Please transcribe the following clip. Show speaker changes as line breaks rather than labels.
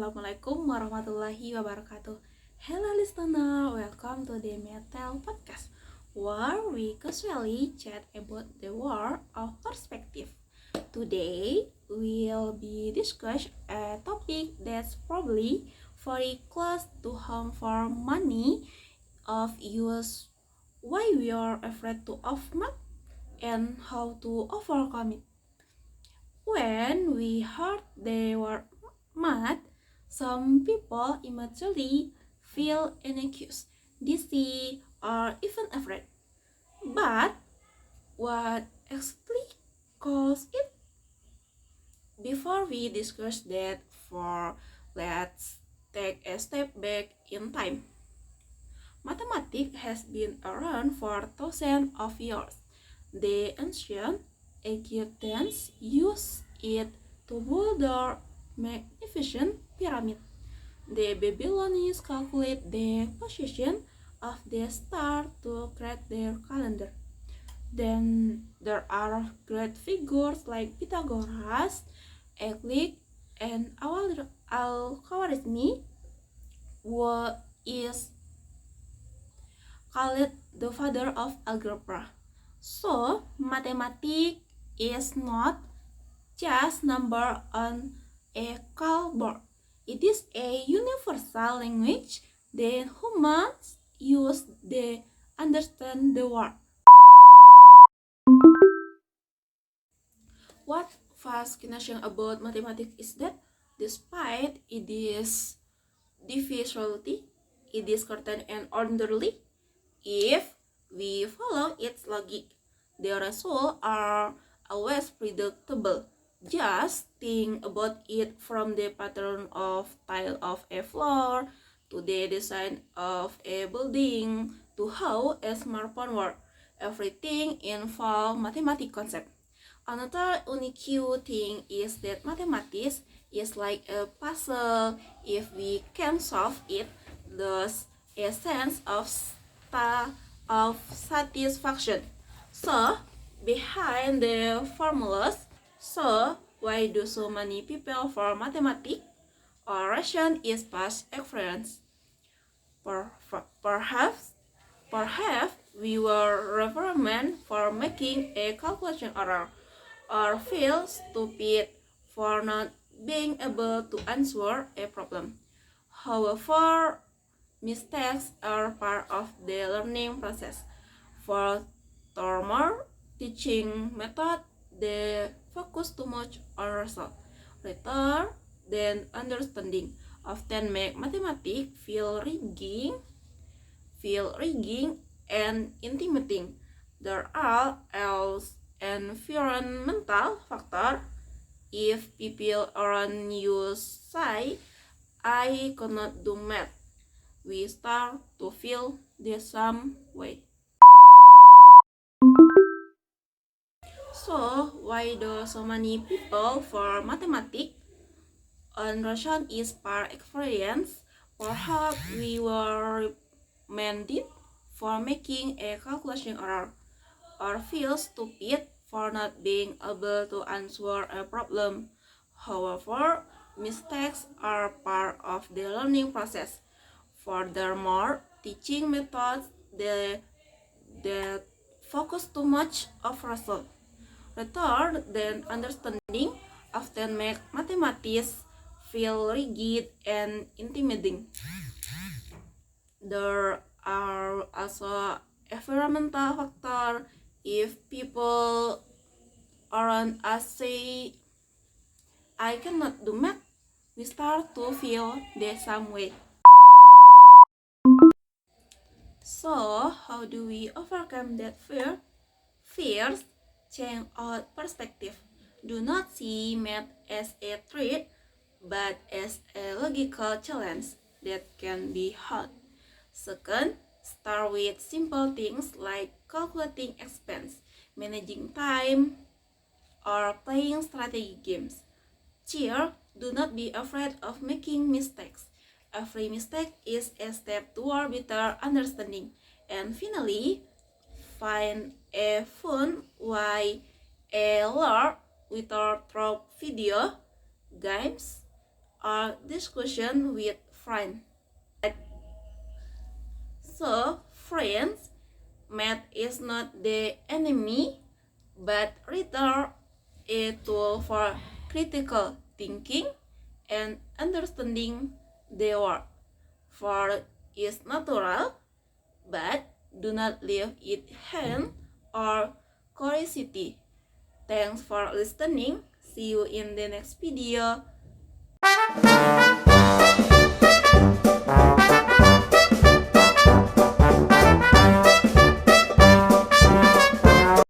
Assalamualaikum warahmatullahi wabarakatuh. Hello listener, welcome to the Metal Podcast, where we casually chat about the world of perspective. Today, we'll be discuss a topic that's probably very close to home for many of us. Why we are afraid to of math and how to overcome it. When we heard the word math, some people immediately feel anxious, dizzy, or even afraid. But what exactly causes it? Before we discuss that, let's take a step back in time. Mathematics has been around for thousands of years. The ancient Egyptians used it to build their magnificent pyramid. The Babylonians calculate the position of the stars to create their calendar. Then there are great figures like Pythagoras, Euclid, and Al-Khwarizmi, who is called the father of algebra. So, mathematics is not just number on a chalkboard. It is a universal language that humans use to understand the world. What fascinating about mathematics is that despite its difficulty, it is certain and orderly. If we follow its logic, the results are always predictable. Just think about it from the pattern of tile of a floor to the design of a building to how a smartphone works. Everything involves mathematical concept. Another unique thing is that mathematics is like a puzzle. If we can solve it, there's a sense of satisfaction. So, behind the formulas, so why do so many people for mathematics? Or reason is past experience. Perhaps we were reprimanded for making a calculation error or feel stupid for not being able to answer a problem. However, mistakes are part of the learning process. For Tormer, teaching method, they focus too much on result rather than understanding, often make mathematics feel rigging and intimidating. There are also environmental factors. If people around you say, I cannot do math, we start to feel the same way. So, why do so many people for mathematics? One reason is par experience. Perhaps we were reprimanded for making a calculation error or feel stupid for not being able to answer a problem. However, mistakes are part of the learning process. Furthermore, teaching methods that focus too much of result rather than understanding often make mathematics feel rigid and intimidating. There are also environmental factors. If people around us say, I cannot do math, we start to feel the same way. So, how do we overcome that fear? First, change our perspective. Do not see math as a threat, but as a logical challenge that can be hard. Second, start with simple things like calculating expense, managing time, or playing strategy games. Third, do not be afraid of making mistakes. Every mistake is a step toward better understanding. And finally, find a fun way to learn without through video, games, or discussion with friends. So, friends, math is not the enemy, but rather a tool for critical thinking and understanding the world. For is natural, but do not leave it hand or curiosity. Thanks for listening. See you in the next video.